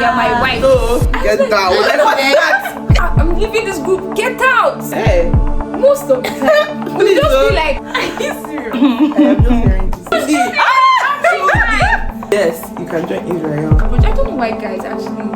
You're my wife. No, get down. I'm leaving this group. Get out. Hey. Most of the time. We just be like, are you serious? I am just hearing this. Yes, you can join Israel. But I don't know why guys actually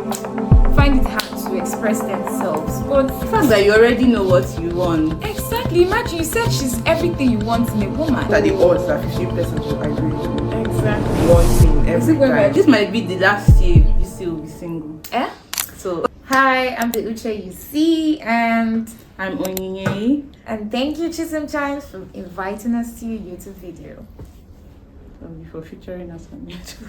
find it hard to express themselves. But The fact that you already know what you want. exactly, imagine you said she's everything you want in a woman. That the odds are 15% will agree with you. Exactly. One thing every when time. This might be the last year you still will be single. Eh? So Hi, I'm the Uche you see, and I'm Onyinye. thank you Chisom Chimes for inviting us to your YouTube video. For featuring us on YouTube.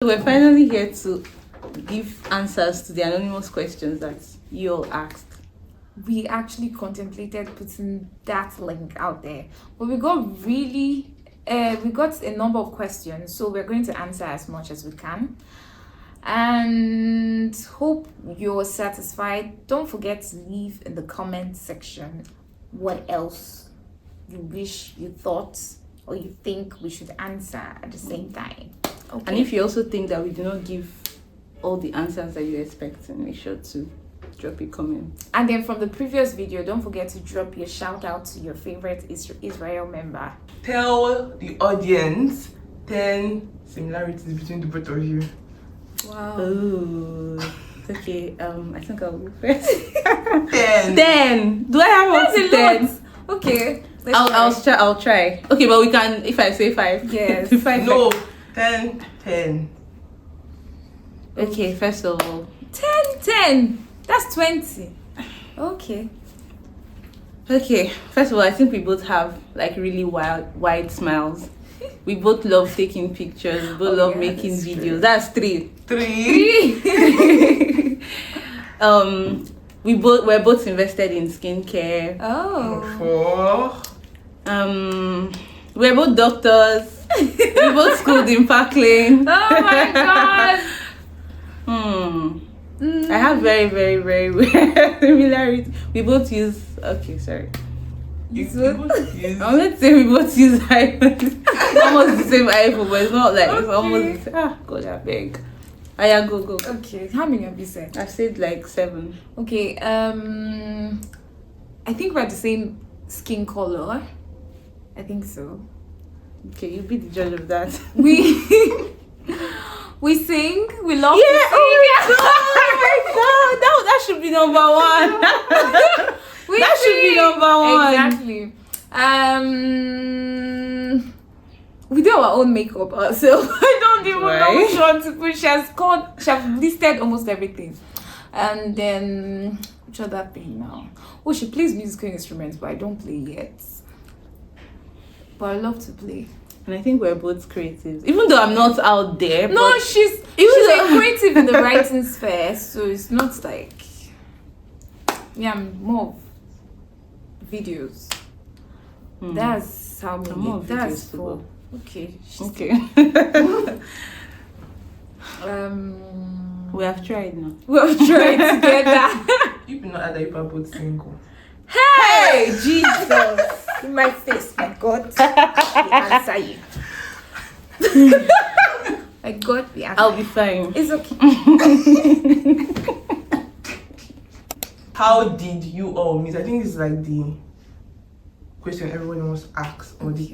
So we're finally here to give answers to the anonymous questions that you all asked. We actually contemplated putting that link out there, but we got a number of questions, so we're going to answer as much as we can and hope you're satisfied. Don't forget to leave in the comment section what else you wish you thought or you think we should answer at the same time. Okay. And if you also think that we do not give all the answers that you're expecting, make sure to drop a comment. And then from the previous video, don't forget to drop your shout out to your favorite Israel member. Tell the audience 10 similarities between the both of you. Wow. Oh, okay. I think I'll go first. 10. 10. Do I have up to 10? Okay. I'll try. Okay, but we can if I say 5. Yes. 5. No, 10. Okay, first of all. 10. That's 20. Okay. Okay, first of all, I think we both have like really wide smiles. We both love taking pictures. We both love making that's videos. true. That's 3. 3. We're both invested in skincare. Oh. 4. We're both doctors. We both schooled in Park Lane. Oh my god. I have very, very, very weird similarity. We both use. Okay, sorry. You both use. Let's say we both use iPhone. Almost the same iPhone, but it's not like it's almost. God, I beg. Go. Okay. How many have you said? I've said like 7. Okay. I think we're the same skin color. I think so. Okay, you be the judge of that. We sing. We love Yeah. to sing. Oh my god. That should be number 1. That should be number 1. Exactly. We do our own makeup ourselves. I don't even know which one to put. She has listed almost everything. And then which other thing now? Oh, she plays musical instruments, but I don't play yet. But I love to play. And I think we're both creatives. Even though I'm not out there. No, but she's a creative in the writing sphere, so it's not like I'm more of videos. That's how many. more of That's videos 4. Okay. Okay. We have tried now. We'll try it together. You know other people are both single. Hey, Jesus! In my face, my God. We answer you. My God, we answer. I'll be fine. It's okay. How did you all meet? I think it's like the question everyone wants to ask, or the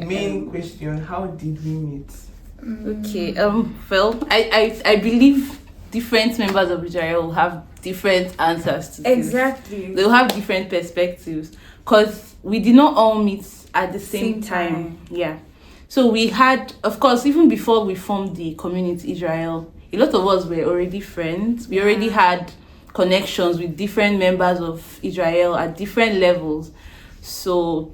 main question. How did we meet? Okay. Well, I believe different members of Israel will have different answers to this. Exactly. They'll have different perspectives because we did not all meet at the same time. Yeah. So we had, of course, even before we formed the community Israel, a lot of us were already friends. We already had connections with different members of Israel at different levels. So,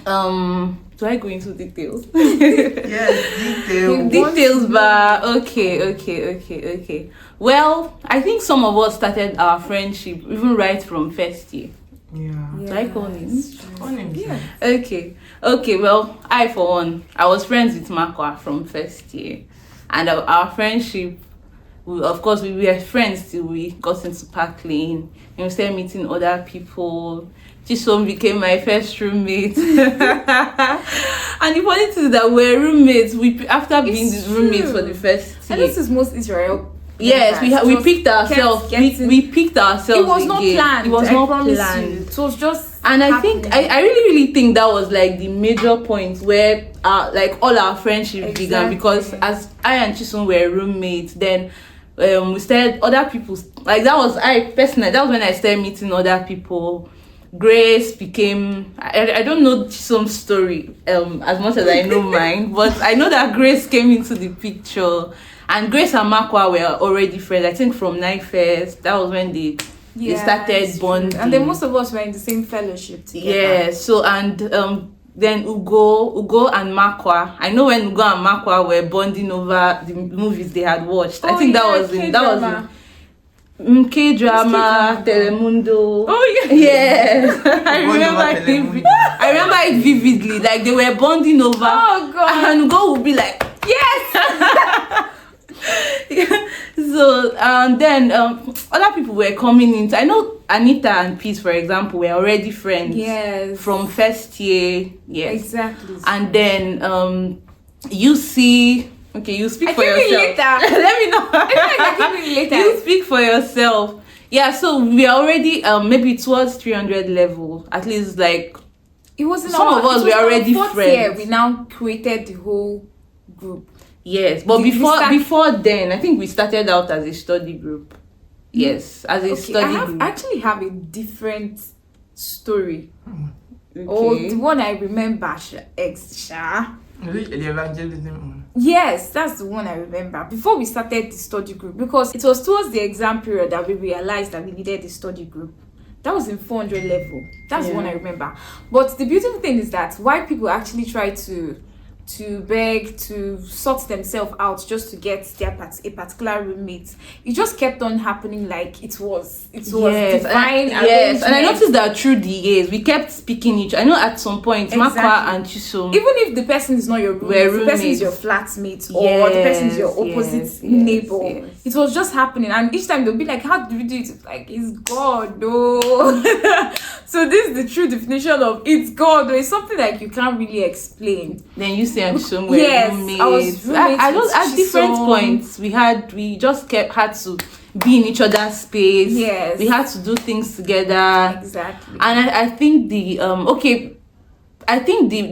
do I go into details? Yes, Details, but okay. Well, I think some of us started our friendship even right from first year. Yeah. Like all names. Yeah. Okay. Well, I for one, I was friends with Makwa from first year, and our friendship of course, we were friends till we got into Park Lane. And we started meeting other people. Chisom became my first roommate. And the funny thing is that we're roommates. After being roommates for the first year. And this is most Israel. Yes, we picked ourselves. We picked ourselves. It was not planned. It was not planned. It was just. And I think I really think that was like the major point where like all our friendship began, because as I and Chisom were roommates, then we started other people, like that was when I started meeting other people. Grace became I don't know Chisom's story as much as I know mine, but I know that Grace came into the picture, and Grace and Makwa were already friends. I think from Night Fest, that was when they started bonding, and then most of us were in the same fellowship together. Yeah, so and then Ugo and Makwa. I know when Ugo and Makwa were bonding over the movies they had watched. I think that was in K-drama, Telemundo. Oh yeah. Yes. I remember it vividly. Like they were bonding over. Oh god. And Ugo would be like, yes. So then other people were coming in. I know Anita and Peace, for example, were already friends. Yes. From first year. Yes. Exactly. And then you see. Okay, you speak for yourself. Later. Let me know. Later. You speak for yourself. Yeah, so we are already maybe towards 300 level. At least like it was in some of us were already friends. Year, we now created the whole group. Yes, but before then, I think we started out as a study group. Yes, as a study group. I actually have a different story. Okay. Oh, the one I remember, The evangelism one. Yes, that's the one I remember. Before we started the study group, because it was towards the exam period that we realized that we needed the study group. That was in 400 level. That's the one I remember. But the beautiful thing is that white people actually try to beg, to sort themselves out just to get a particular roommate. It just kept on happening like it was divine. Yes, and I noticed that through the years we kept speaking each. I know at some point Makwa and Chisom, even if the person is not your roommate, the person is your flatmate, or the person is your opposite neighbor. Yes. It was just happening, and each time they'll be like, "How do we do it?" It's like, "It's God, no." So this is the true definition of it's God, though. It's something like you can't really explain. Then you say Chisom were roommates. I was roommates. I don't at different points we just had to be in each other's space. Yes. We had to do things together. Exactly. And I think the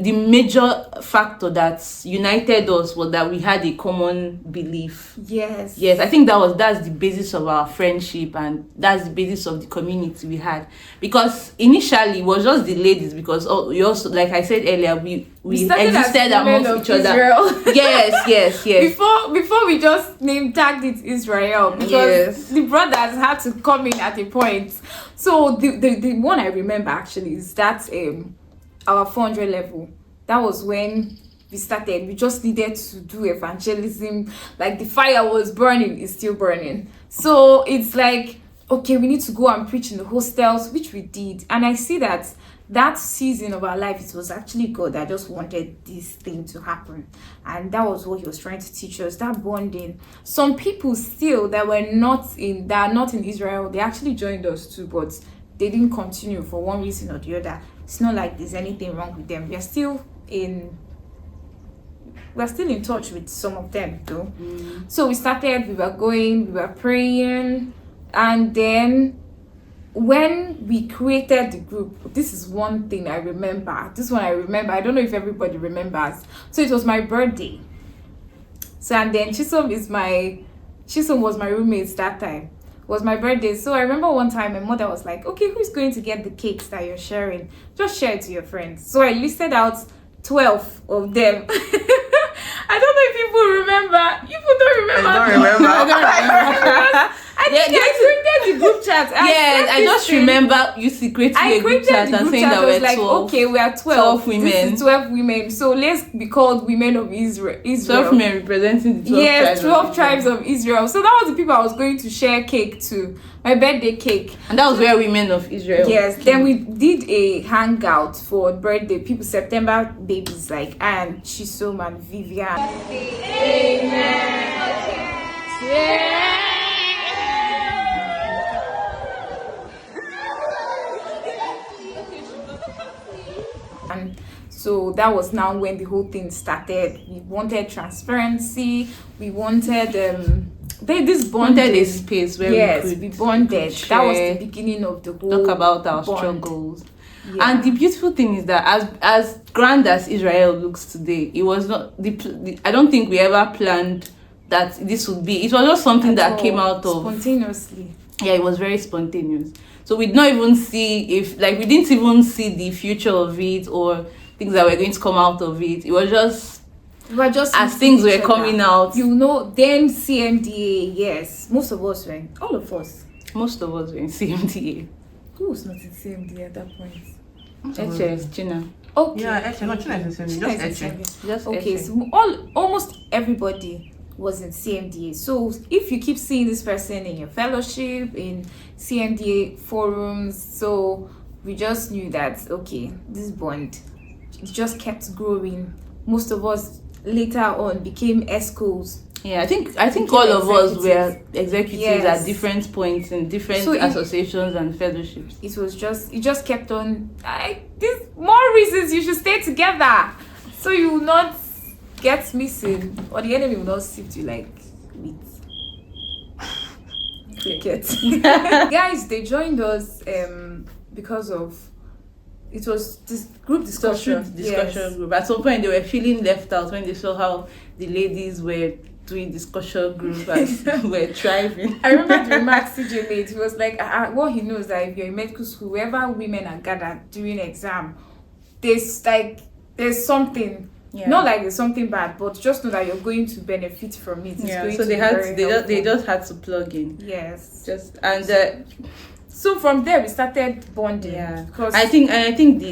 the major factor that united us was that we had a common belief. Yes. Yes, I think that's the basis of our friendship, and that's the basis of the community we had. Because initially it was just the ladies, because we also, like I said earlier, we existed amongst each other. Yes. Before we just name tagged it Israel, because the brothers had to come in at a point. So the one I remember actually is that our 400 level. That was when we started. We just needed to do evangelism. Like the fire was burning, it's still burning. So it's like, okay, we need to go and preach in the hostels, which we did. And I see that season of our life, it was actually God that just wanted this thing to happen. And that was what he was trying to teach us, that bonding. Some people still that are not in Israel, they actually joined us too, but they didn't continue for one reason or the other. It's not like there's anything wrong with them. We're still in touch with some of them though. So we started, we were praying, and then when we created the group, this is one thing I remember. I don't know if everybody remembers. So it was my birthday. So and then Chisom was my roommate that time. It was my birthday. So I remember one time my mother was like, "Okay, who's going to get the cakes that you're sharing? Just share it to your friends." So I listed out 12 of them. I don't know if people remember. People don't remember. I don't remember. I created the group chat. I just remember you secretly a group chat and saying that we're 12. Okay, we are 12 women. This is 12 women. So let's be called women of Israel. 12 women representing the 12 tribes. Yes, 12 tribes of Israel. So that was the people I was going to share cake to. My birthday cake. And that was where women of Israel. Yes. Then we did a hangout for birthday. People, September babies like Anne, Chisom, and Vivian. Amen. Okay. And so that was now when the whole thing started. We wanted transparency. We wanted this bonding. Wanted a space where we bonded. share, that was the beginning of the whole talk about our bond. struggles. Yeah. And the beautiful thing is that as grand as Israel looks today, it was not I don't think we ever planned that this would be. It was just something that came out of spontaneously. Yeah, it was very spontaneous. So we didn't even see the future of it or things that were going to come out of it. It was just we were just as things were coming out. Then CMDA, yes. All of us. Most of us were in CMDA. Who was not in CMDA at that point? HS, Gina. Okay. Yeah, Eche, not China is the same. Just Eche. Just okay, Eche. so almost everybody was in CMDA. So if you keep seeing this person in your fellowship, in CMDA forums, so we just knew that, okay, this bond, it just kept growing. Most of us later on became ESCOs. Yeah, I think all of us were executives Yes. at different points in different associations and fellowships. It just kept on. There's more reasons you should stay together, so you will not get missing, or the enemy will not sift you like wheat. Cricket. Guys, they joined us because of it was this group discussion. Discussion group. At some point, they were feeling left out when they saw how the ladies were doing discussion group and were thriving. I remember the remarks CJ made. He was like, what he knows that if you're in medical school, wherever women are gathered during exam, there's something. Yeah. Not like there's something bad, but just know that you're going to benefit from it. So they just had to plug in. Yes. So from there we started bonding. Yeah. Because I think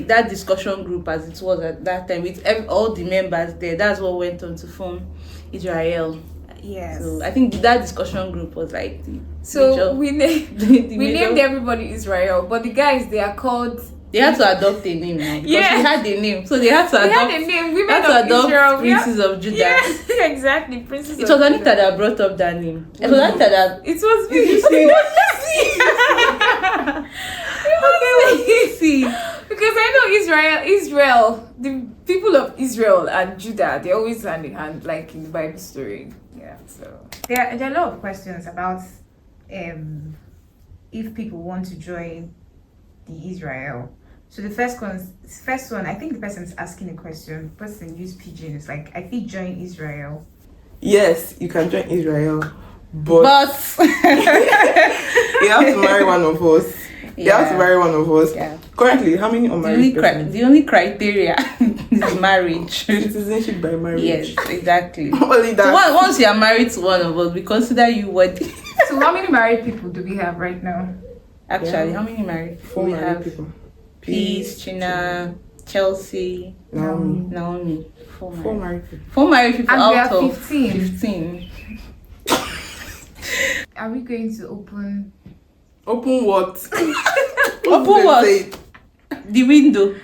that discussion group, as it was at that time, with all the members there, that's what went on to form Israel. Yes. So I think that discussion group was like we named everybody Israel, but the guys, they are called. They had to adopt a name now because we had a name, so they had to adopt a name. Women of Israel, Princes of Judah. Yes, exactly, Princes. It was Anita that brought up that name. It was Anita that. It was me. Because I know Israel, the people of Israel and Judah, they always hand in hand, like in the Bible story. Yeah. So there are a lot of questions about if people want to join the Israel. So the first one, I think the person's asking a question. The person use pidgin. It's like, I think join Israel. Yes, you can join Israel, but you have to marry one of us. You have to marry one of us. Yeah. Currently, how many unmarried persons? The only criteria is marriage. Citizenship by marriage. Yes, exactly. Only that. So once you are married to one of us, we consider you worthy. So how many married people do we have right now? Actually, how many married people? 4 we married have people. Peace, China, Chelsea, Naomi. 4 married people. 4 married people and out we are of 15. Are we going to open what? Open what? The window.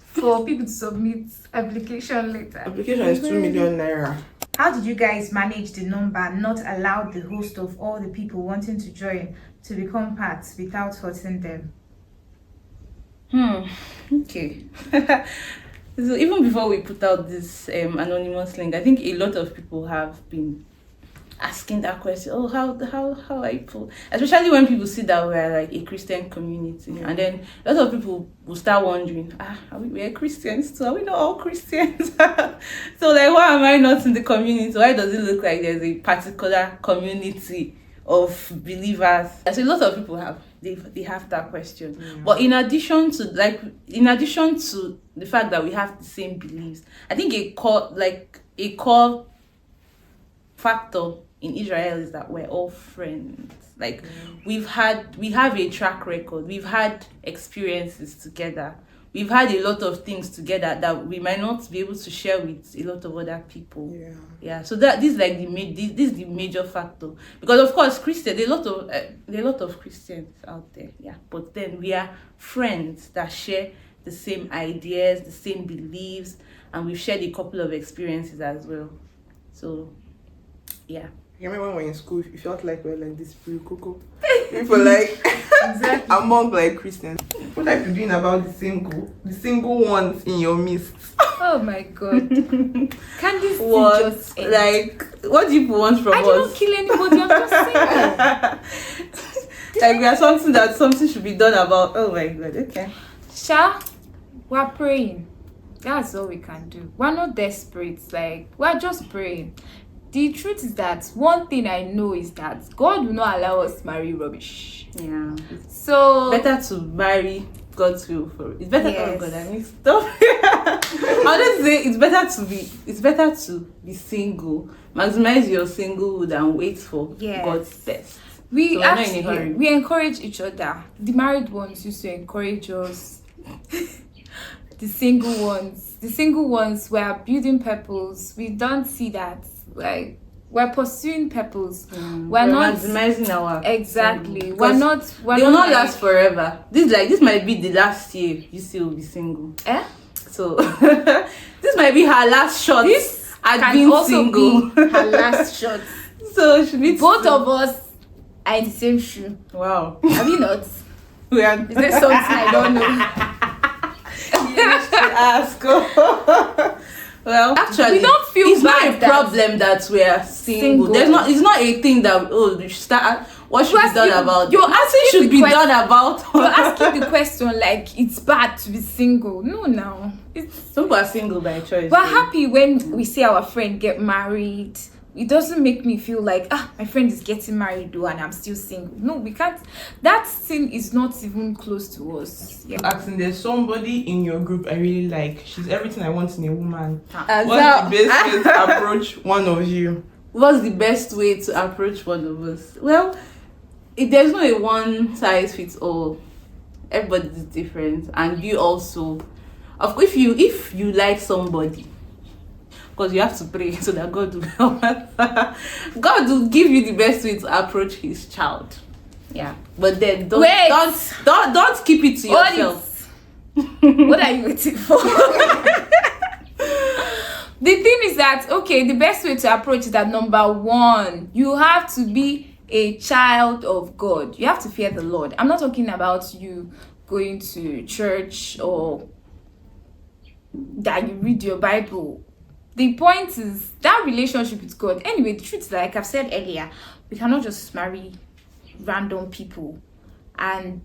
For people to submit application later? Application is 2 million naira. How did you guys manage the number, not allow the host of all the people wanting to join to become part without hurting them? Okay. So even before we put out this anonymous link, I think a lot of people have been asking that question. Oh, how I put, especially when people see that we're like a Christian community, and then a lot of people will start wondering, we're Christians too? Are we not all Christians? So like, why am I not in the community? Why does it look like there's a particular community of believers? So a lot of people have that question. But in addition to the fact that we have the same beliefs, I think a core factor in Israel is that we're all friends. Like we have a track record. We've had experiences together. We've had a lot of things together that we might not be able to share with a lot of other people. Yeah. So that this is the major factor, because of course Christian, there are a lot of Christians out there. Yeah, but then we are friends that share the same ideas, the same beliefs, and we've shared a couple of experiences as well. So, yeah. You remember when we were in school, you felt like we were like this pre cocoa. People like Exactly. among like Christians. What are you doing about the single ones in your midst? Oh my god. Can this thing What? just end? Like, what do you want from I us? didn't kill anybody, I'm just saying. Like, we are something should be done about. Oh my god, okay. Sha, we're praying. That's all we can do. We're not desperate, like we're just praying. The truth is that one thing I know is that God will not allow us to marry rubbish. Yeah. So Better to marry God's will for it. It's better. Yes. Oh God, I mean stop. Honestly, it's better to be single. Maximize your singlehood and wait for Yes. God's best. we So we're not in a hurry. actually we encourage each other. The married ones used to encourage us. The single ones were building purpose. We don't see that. Like we're pursuing purpose. We're not maximizing our exactly. single. We're 'Cause not. We're they will not like, last forever. This might be the last year you still will be single. Eh? So this might be her last shot. This at can being also single. be her last shot. So she needs Both to, of us are in the same shoe. wow. Have you not? We are Is there something I don't know? ask. Well, actually, We don't feel it's not bad a that- problem that we are single. Single. There's not. It's not a thing that we should start. What should be done about? You're Nothing asking should the be question- done about. You're asking the question like it's bad to be single. No, now. Some people are single by choice. We're though. happy when we see our friend get married. It doesn't make me feel like my friend is getting married though and I'm still single. No, we can't. That thing is not even close to us. Yeah. Asking, there's somebody in your group I really like. She's everything I want in a woman. And What's so- the best way to approach one of you? What's the best way to approach one of us? Well, there's no a one size fits all. Everybody is different, and you also, of course, if you like somebody, because you have to pray so that God will help us. God will give you the best way to approach His child. Yeah, but then don't keep it to What yourself. What are you waiting for? The thing is that the best way to approach is that number one, you have to be a child of God. You have to fear the Lord. I'm not talking about you going to church or that you read your Bible. The point is that relationship with God. Anyway, the truth is, like I've said earlier, we cannot just marry random people, and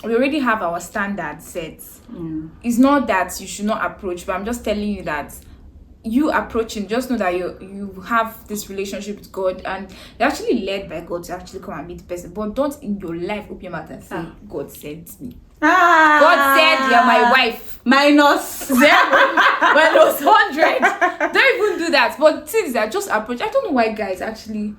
we already have our standards set. It's not that you should not approach, but I'm just telling you that you approaching, just know that you have this relationship with God and you're actually led by God to actually come and meet the person. But don't in your life open your mouth and say God sent me. God said you're my wife. Minus 0 minus 100. Don't even do that. But things that just approach. I don't know why guys actually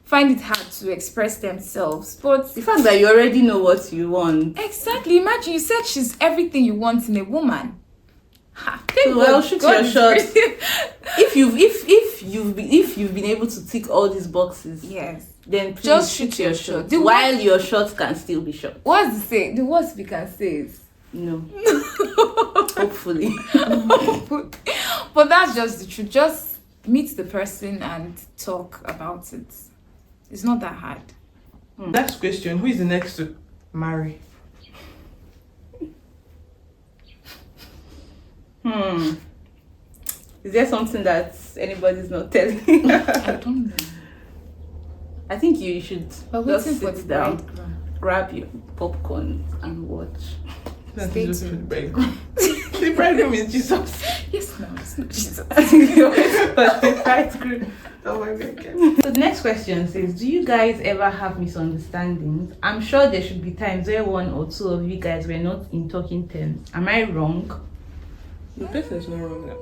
find it hard to express themselves. But the fact that you already know what you want. exactly. Imagine you said she's everything you want in a woman. Shoot your shot. If you've been able to tick all these boxes, Yes. then please Just shoot shoot your your shot. shot. While your shot can still be shot. What's the say? The worst we can say is No. Hopefully. but that's just the truth. Just meet the person and talk about it. It's not that hard. Next question: who is the next to marry? Is there something that anybody's not telling? I don't know. I think you should But just waiting for sit the down, bridegroom. grab your popcorn and watch. Stay Just for the tuned. bridegroom. The bridegroom is Jesus. Yes, no, it's not Jesus. Oh my God. So the next question says, do you guys ever have misunderstandings? I'm sure there should be times where one or two of you guys were not in talking terms. Am I wrong? The person is not wrong now.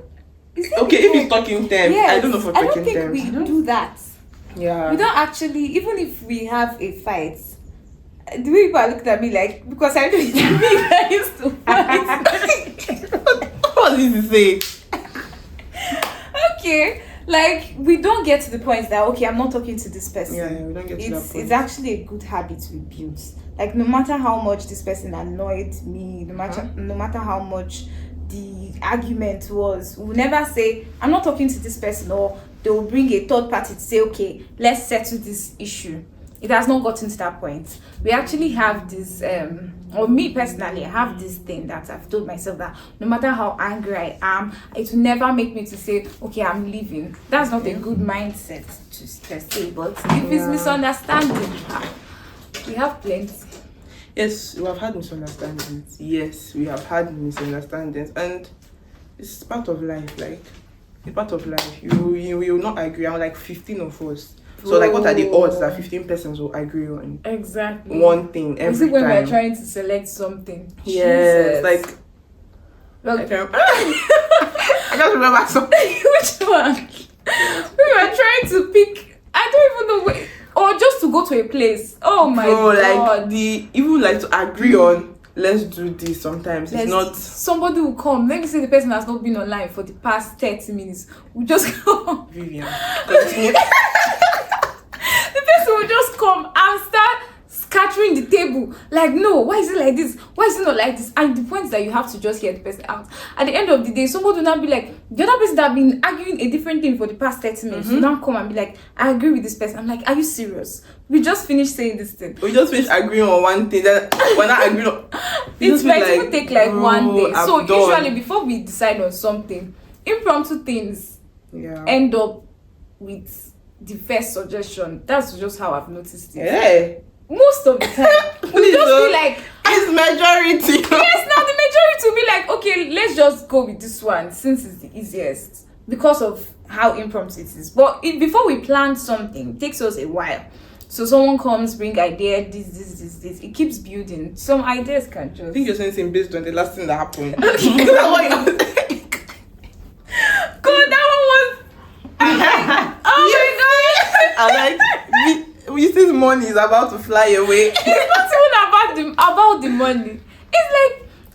Okay, if he's talking terms, I don't know for I don't talking think terms. we do that. Yeah. We don't actually, even if we have a fight, the way people are looking at me like, because I know it's me that used to fight. What did he say? Okay, like we don't get to the point that I'm not talking to this person. Yeah, we don't get to that It's point. actually a good habit we build. Like no matter how much this person annoyed me, no matter how much the argument was, we'll never say I'm not talking to this person or they will bring a third party to say, okay, let's settle this issue. It has not gotten to that point. We actually have this, or me personally, I have this thing that I've told myself that no matter how angry I am, it will never make me to say, okay, I'm leaving. That's not a good mindset to say, but if it's misunderstanding, we have plenty. Yes, we have had misunderstandings. Yes, we have had misunderstandings, and it's part of life. Like, it's part of life. You will not agree. I'm like 15 of us. So like, what are the odds that 15 persons will agree on exactly one thing every Is it when time? we're trying to select something? Yes, Jesus. like Look, I just remember something. which one? We were trying to pick. I don't even know where, or just to go to a place. Oh my god! Like even like to agree on. Let's do this. Sometimes it's not. Somebody will come. Let me say the person has not been online for the past 30 minutes. We just come. Vivian, continue. The person will just come and start scattering the table. Like, no, why is it like this? Why is it not like this? And the point is that you have to just hear the person out. At the end of the day, somebody will now be like, the other person that have been arguing a different thing for the past 30 minutes will now come and be like, I agree with this person. I'm like, are you serious? We just finished saying this thing. We just finished agreeing on one thing. Then we're not agreeing on. It might even take like one day. I'm So done. usually before we decide on something, impromptu things end up with the first suggestion. That's just how I've noticed it. Yeah. Most of the time, we just be like, it's majority. yes, now the majority will be like, okay, let's just go with this one since it's the easiest because of how impromptu it is. But before we plan something, it takes us a while. So someone comes, bring idea, this. It keeps building. Some ideas can just. I think you're saying something based on the last thing that happened. That's what you're saying. God, that one was. Oh I'm like, we see money is about to fly away. It's not even about the money. It's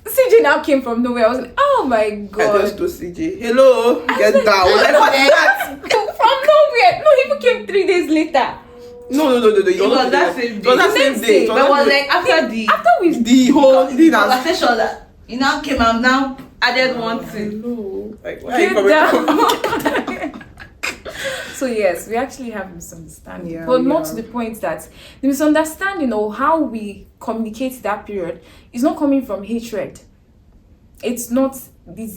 like CJ now came from nowhere. I was like, oh my god. I just told CJ, hello, get down. Like, what is that? From nowhere. No, he even came 3 days later. No. It was that same day. It was that same day. But it was like after the whole thing has. conversation that you now came and now added one thing. Hello. Like, where are you Get coming down. So yes, we actually have misunderstanding, Yeah, but we not have. to the point that the misunderstanding or how we communicate that period is not coming from hatred. It's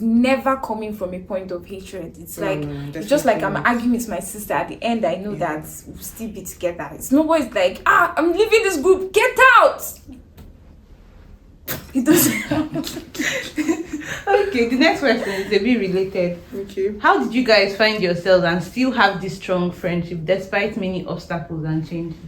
never coming from a point of hatred. It's like it's just like I'm arguing with my sister. At the end, I know that we'll still be together. It's nobody's like, I'm leaving this group. Get out. It doesn't. Okay, the next question is a bit related. Okay. How did you guys find yourselves and still have this strong friendship despite many obstacles and changes?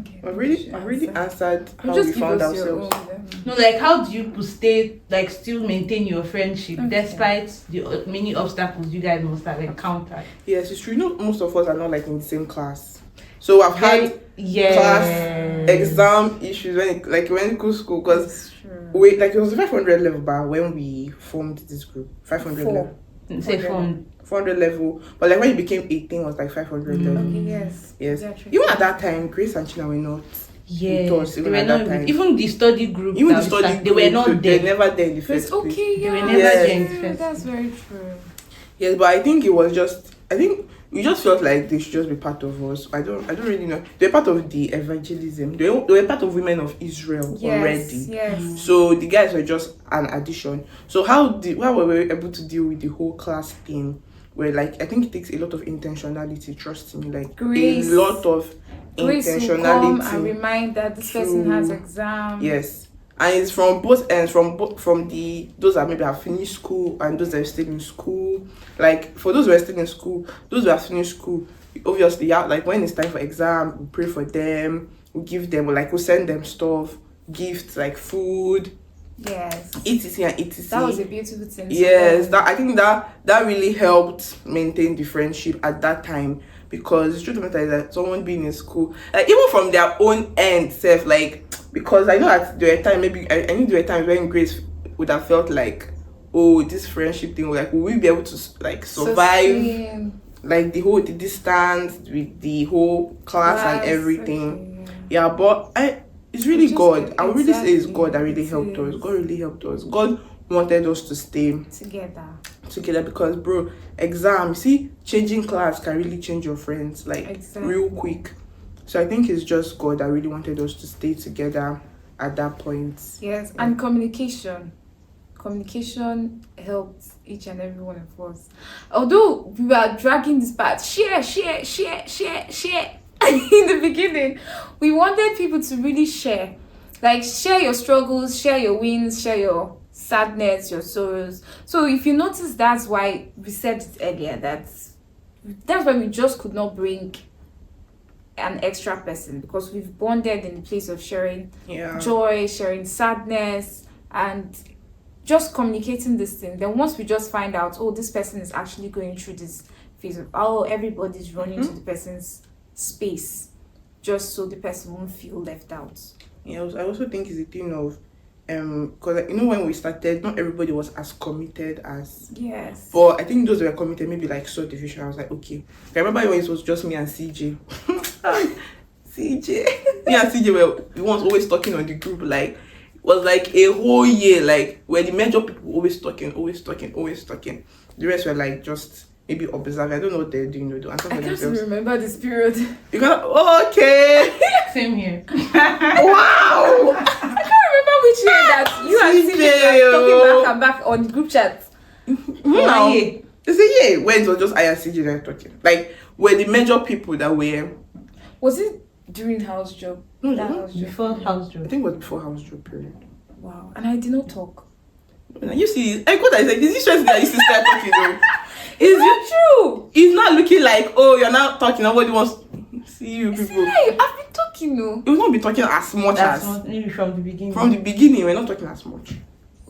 Okay. I've really answered how Just we give found us your ourselves. own, No, like how do you stay, like still maintain your friendship despite the many obstacles you guys must have encountered? Yes, it's true. You know, most of us are not like in the same class. So I've had class exam issues when it goes to school because it was 500 level bar when we formed this group. 500 level. Say phone. 400 level, but like when you became 18 it was like 500 level. Okay, yes. Even at that time, Grace and China were not with us. They were not even the study group. Even the study group, they were not there. They were never there in the first place. Okay, They were yeah. never there in the Yeah, first that's very true. Yes, but I think we just felt like they should just be part of us. I don't really know. They're part of the evangelism. They were part of Women of Israel already. Yes. So the guys were just an addition. So how were we able to deal with the whole class thing? Where like I think it takes a lot of intentionality, trust me, like Grace. a lot of Grace will come intentionality. and remind that this person has exam. Yes. And it's from both ends, from those that maybe have finished school and those that are still in school. Like for those who are still in school, those who have finished school, obviously, like when it's time for exam, we pray for them, we give them, we send them stuff, gifts like food, Yes. etc and etc. That was a beautiful thing. Yes, I think that really helped maintain the friendship at that time, because the truth of the matter is that someone being in school, like even from their own end self, like because I know that there were times, maybe I think there were times when Grace would have felt like, oh, this friendship thing, like will we be able to like survive like the distance with the whole class and everything. Okay, yeah, but it's really God. I would really say it's Exactly. God that really helped us. God really helped us. God wanted us to stay together, because bro, exam, see, changing class can really change your friends like Exactly. real quick. So I think it's just God that really wanted us to stay together at that point. Yes, and communication. Communication helped each and every one of us. Although we were dragging this part, share. In the beginning, we wanted people to really share. Like, share your struggles, share your wins, share your sadness, your sorrows. So if you notice, that's why we said it earlier, that's why we just could not bring an extra person, because we've bonded in the place of sharing joy, sharing sadness, and just communicating this thing. Then once we just find out, oh, this person is actually going through this phase of, oh, everybody's running to the person's space, just so the person won't feel left out. Yeah, I also think it's a thing of because when we started, not everybody was as committed as. Yes. But I think those who were committed, maybe like saw the vision. I was like, okay. I remember when it was just me and CJ. CJ. Me and CJ were the ones always talking on the group. Like, it was like a whole year, like where the major people always talking. The rest were like just maybe observing. I don't know what they're doing. I can't remember this period. You can okay. Same here. Wow. Which year that you and CJ were talking back and back on the group chat? No, it's a year when it was just I and CJ that talking. Like, were the major people that were. Was it during house job? No, house job. Before house job. I think it was before house job period. Wow, and I did not talk. You see, I got that. Like, is this stressing that you start talking though? Is it true? It's not looking like, oh, you're not talking. Nobody wants to see you people. See, I've been talking, no. You will not be talking as much That's as. not maybe from the beginning. From the beginning, we're not talking as much.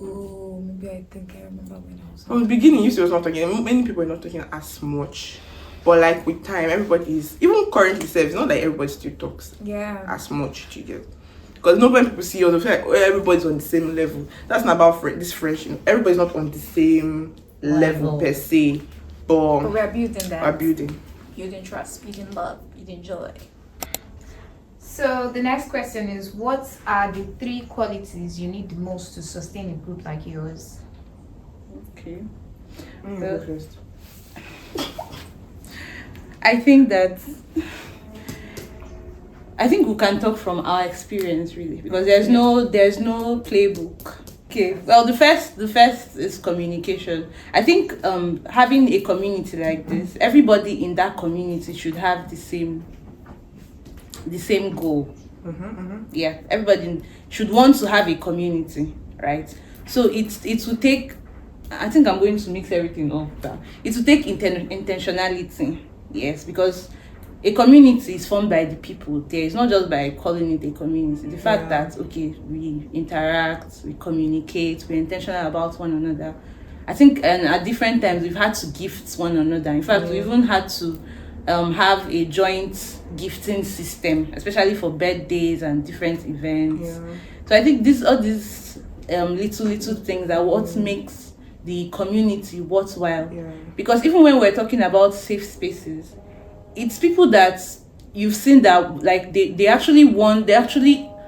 Oh, maybe I think I remember when I was. From the beginning, you see, was not talking. Many people are not talking as much. But like with time, everybody is, even currently, it's not like everybody still talks as much. You get. Because when people see you, they feel like, oh, everybody's on the same level. That's not about this friendship. Everybody's not on the same level per se. But we're building that. We're building. Building trust, building love, building joy. So the next question is, what are the 3 qualities you need the most to sustain a group like yours? Okay. Go first. I think we can talk from our experience, really, because there's no playbook. Okay. Well, the first is communication. I think having a community like this, everybody in that community should have the same goal. Yeah, everybody should want to have a community, right? So it will take. I think I'm going to mix everything up. It will take intentionality. Yes, because a community is formed by the people there. It's not just by calling it a community. The fact that, okay, we interact, we communicate, we're intentional about one another. I think at different times we've had to gift one another. In fact, we even had to have a joint gifting system, especially for birthdays and different events. So I think all these little things are what makes the community worthwhile. Because even when we're talking about safe spaces, it's people that you've seen that like they actually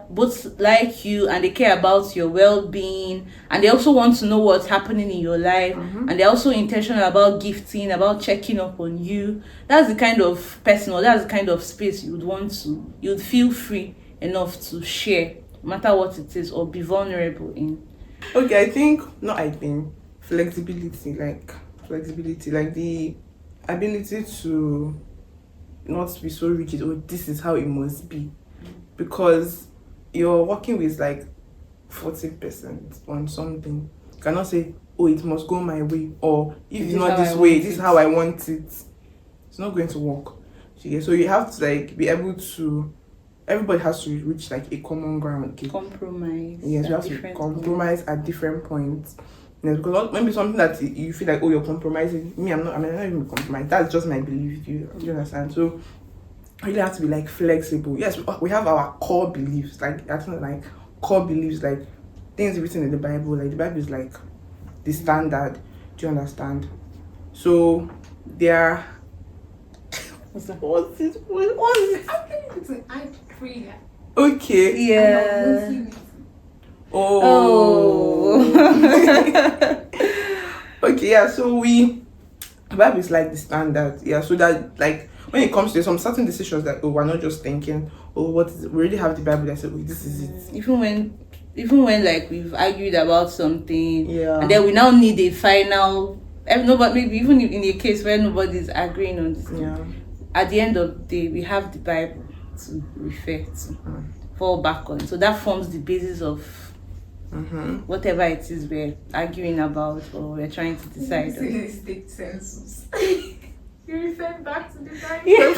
both like you and they care about your well-being, and they also want to know what's happening in your life, and they're also intentional about gifting, about checking up on you. That's the kind of person, or that's the kind of space you'd feel free enough to share, no matter what it is, or be vulnerable in. Okay, I think flexibility, like the ability to not be so rigid, oh, this is how it must be, because you're working with like 40% on something. You cannot say, oh, it must go my way, or if it's not this way, this is how I want it. It's not going to work. So you have to like be able to, everybody has to reach like a common ground. Okay? Compromise. Yes, you have to compromise at different points. Yeah, because maybe something that you feel like, oh, you're compromising. I'm not even compromising. That's just my belief. Do you understand? So you really have to be like flexible. Yes, we have our core beliefs. Like that's not like core beliefs, like things written in the Bible. Like the Bible is like the standard. Do you understand? So there. What's it? I pray. Okay. Yeah. Oh. Okay, yeah, so the Bible is like the standard, yeah, so that like when it comes to some certain decisions that we're not just thinking, we already have the Bible that says, this is it. Even when like we've argued about something, Yeah. and then we now need a final. Nobody, maybe even in a case where nobody's agreeing on this, Yeah. at the end of the day, we have the Bible to refer to, fall back on. So that forms the basis of whatever it is we're arguing about or we're trying to decide on. State census. You refer back to the Bible.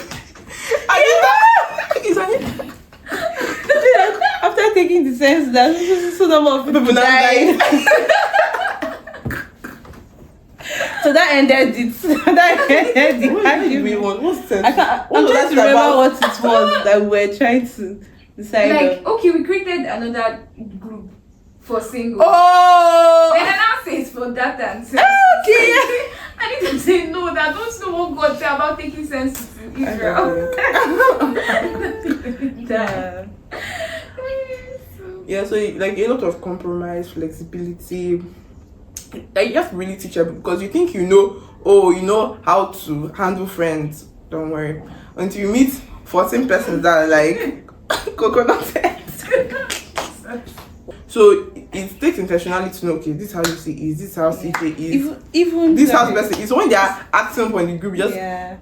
After taking the sense that so number of people died. So that ended it. That ended the argument. What's sense? I'm trying to remember what it was that we were trying to decide Like, on. okay, we created another group for single. Oh! Then I now say it's for data and sense. Okay. I need to say no, that don't know what God said about taking sense to Israel. Damn. Yeah, so like a lot of compromise, flexibility. Like you have to really teach them because you think you know how to handle friends. Don't worry. Until you meet 14 persons that are like coconut heads. So it takes intentionality to know, okay, this is how you see is, this is how CJ is, Even this is how the person is. So when they are acting up on the group, just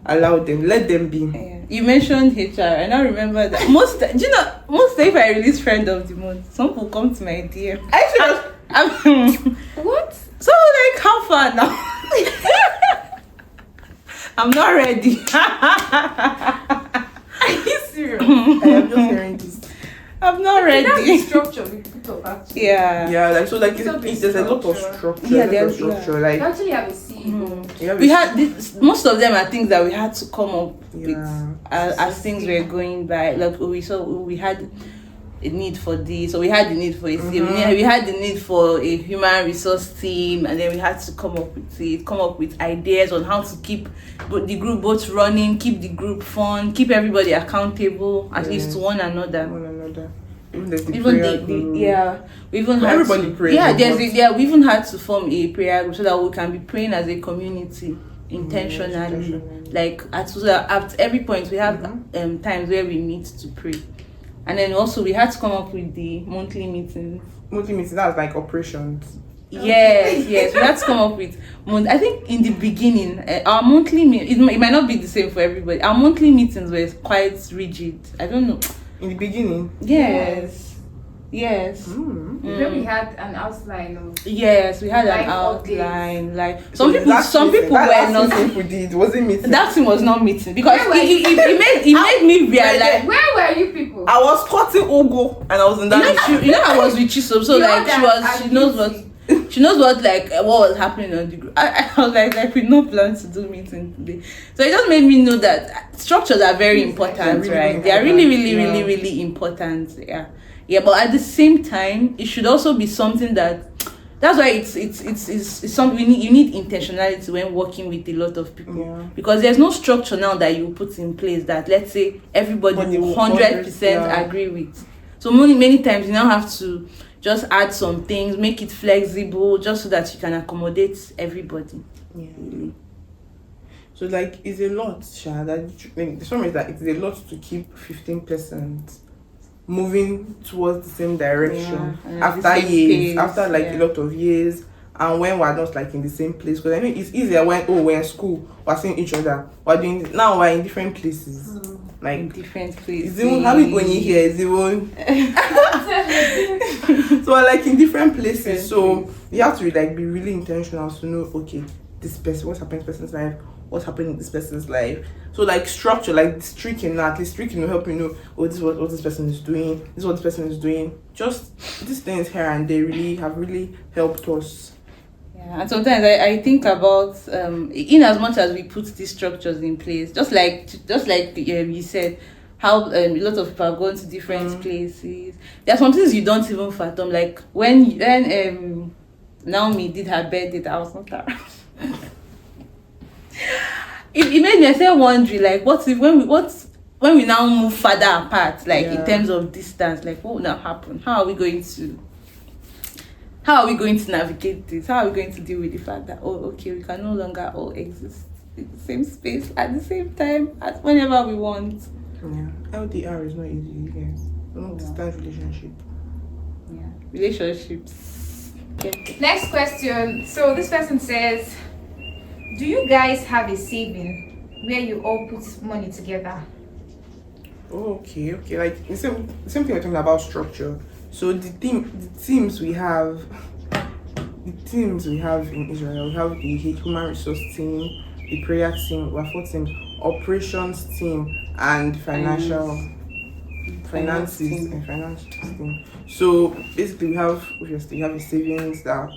allow them, let them be. Yeah. You mentioned HR, and I remember that most if I release friend of the month, some people come to my DM. What? So like, how far now? I'm not ready. Are you serious? I am just hearing this. I'm not That's the ready. structure we put up actually. Yeah, like so, like It's a big there's a lot of structure. structure. Yeah, there's there's- structure. We Like actually have a CEO. yeah, We had this, most of them are things that we had to come up Yeah. with as things were going by. Like we had a need for this, so we had the need for a CA. We had the need for a human resource team, and then we had to come up with ideas on how to keep the group both running, keep the group fun, keep everybody accountable at least to one another. one another. Even there's the Even prayer group. we even But had everybody to, prays, yeah, but- we even had to form a prayer group so that we can be praying as a community intentionally. intentionally. Like at every point we have times where we meet to pray, and then also we had to come up with the monthly meetings. Monthly meeting, that's like operations. Yes, we had to come up with I think in the beginning our monthly it might not be the same for everybody. Our monthly meetings were quite rigid. I don't know. In the beginning. Yes. When we had an outline of Yes, we had Like an updates. outline. Like So some people were not. People did wasn't meeting. That thing was not meeting because Where were it made me realize. where were you people? I was cutting Ugo and I was in that. I was with Chisom, so You like know she knows what like what was happening on the group. I was like we no plan to do meeting today, so it just made me know that structures are very important, really right? important, They are really yeah. really important. Yeah, but at the same time, it should also be something that's why it's something you need intentionality when working with a lot of people. Yeah. Because there's no structure now that you put in place that let's say everybody will 100% yeah. agree with. So many times you now have to just add some things, make it flexible just so that you can accommodate everybody. Yeah. So like it's a lot, Sha. That the problem is that it's a lot to keep 15% moving towards the same direction and at the after same years, pace, after like yeah. a lot of years, and when we're not like in the same place. Because I know it's easier when we're in school, we're seeing each other, we're doing this. Now we're in different places. In Like different places. it's even having when you here is even so we're like in different places. So you have to like be really intentional to know, okay, this person, what's happening in this person's life, what's happening in this person's life. So like structure, like streaking, at least streaking will help you know, oh, this is what this person is doing, this is what this person is doing. Just these things here and they have really helped us. Yeah, and sometimes I think about in as much as we put these structures in place, just like you said, how a lot of people have gone to different places. There are some things you don't even fathom. Like when Naomi did her birthday, I was not around. It made me start wondering, like, what if when we now move further apart, like in terms of distance, like what will now happen? How are we going to how are we going to navigate this? How are we going to deal with the fact that, oh, okay, we can no longer all exist in the same space at the same time, at whenever we want? Yeah. LDR is not easy, you guys. Long distance relationship. Yeah. Relationships. Next question. So this person says, do you guys have a saving where you all put money together? Oh, okay. Like the same thing we're talking about structure. So the teams we have in Israel, we have the human resource team, the prayer team, we have 4 teams, operations team, and finances and finance team. So basically we have a savings that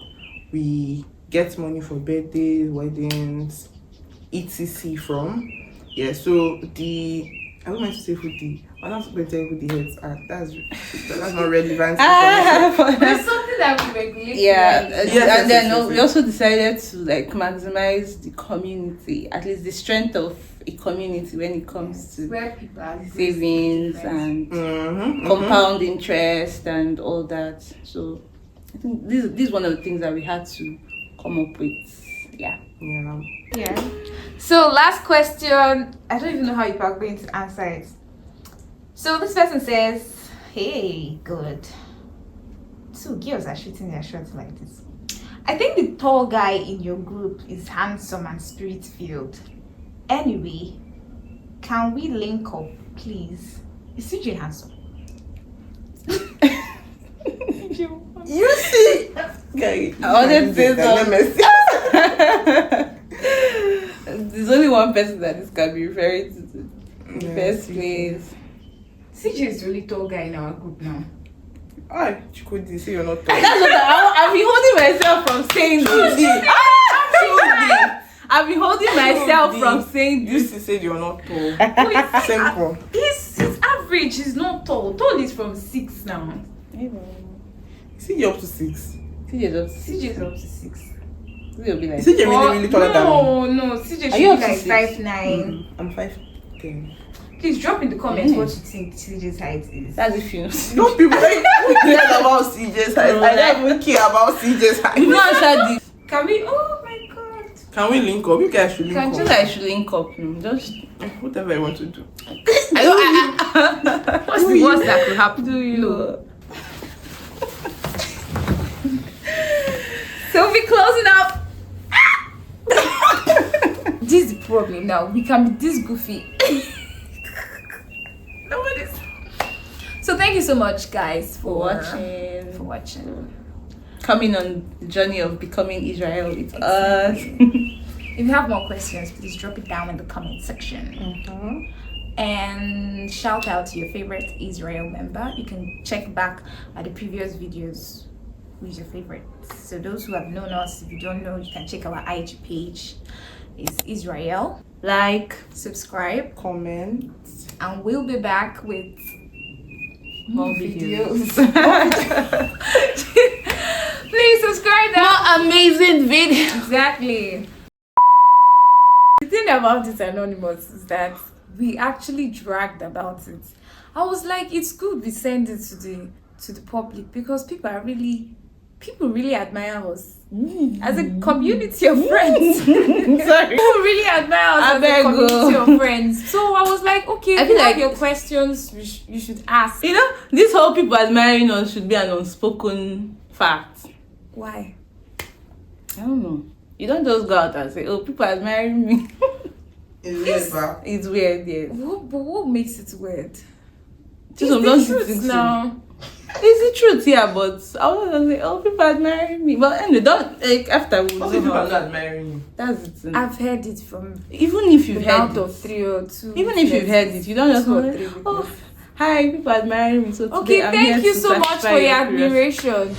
we get money for birthdays, weddings, etc. from. Yeah, so I don't want to say who I'm not going to tell you who the heads are. That's not relevant. There's something that we regulate. Yeah, yes, and then we also decided to like maximize the community, at least the strength of a community when it comes to where people are savings and compound interest and all that. So I think this is one of the things that we had to come up with. Yeah. So last question. I don't even know how you are going to answer it. So this person says, hey, good. 2 girls are shooting their shots like this. I think the tall guy in your group is handsome and spirit-filled. Anyway, can we link up, please? Is CJ handsome? You see? Okay. I wanted to say there's only one person that this can be referring to in the first place. CJ is the only tall guy in our group now. Chukudi, say you're not tall. That's what I've been holding myself from saying this. I've been holding myself from saying You this. used to say you're not tall. Simple. He's average, he's not tall. Tall is from 6 now. See you up to 6. CJ is up to 6. Will be like, Is CJ really taller than me? No, CJ should Are be you up to like 6? 5'9". I'm 5'10". Please drop in the comments what you think CJ's height is. that's if you Don't people like who cares about CJ's height? I don't even care about CJ's height. you not answer this. Can we? Oh my god. Can we link up? You guys should link I up. think I should link up. Just Whatever I want to do. What's the worst that could happen? do you? So we'll be closing up. This is the problem now. We can be this goofy. Nobody's. So thank you so much, guys, for watching. Coming on the journey of becoming Israel with us. If you have more questions, please drop it down in the comment section. And shout out to your favorite Israel member. You can check back at the previous videos. Who's your favorite? So those who have known us, if you don't know, you can check our IG page. It's Israel. Like, subscribe, Comment. and we'll be back with more videos. Please subscribe now. More amazing videos. Exactly. The thing about this Anonymous is that we actually dragged about it. I was like, it's good we send it to the public because people really admire us as a community of friends. Sorry. People really admire us as a community of friends. So I was like, okay, I feel like your questions you should ask. You know, this whole people admiring us should be an unspoken fact. Why? I don't know. You don't just go out and say, oh, people admiring me. It's weird, yes. What makes it weird? Chisom, don't you think so? It's the truth, yeah, but I was gonna say, oh, people admiring me. But anyway, don't like afterwards. people are not admiring you. That's it. I've heard it from Even if you've heard out it, of 3 or 2. even if you've heard it, you don't just 2 or know. 3 Oh, hi, people admiring me. So okay, today I'm thank here you to so much satisfy for your curiosity. admiration.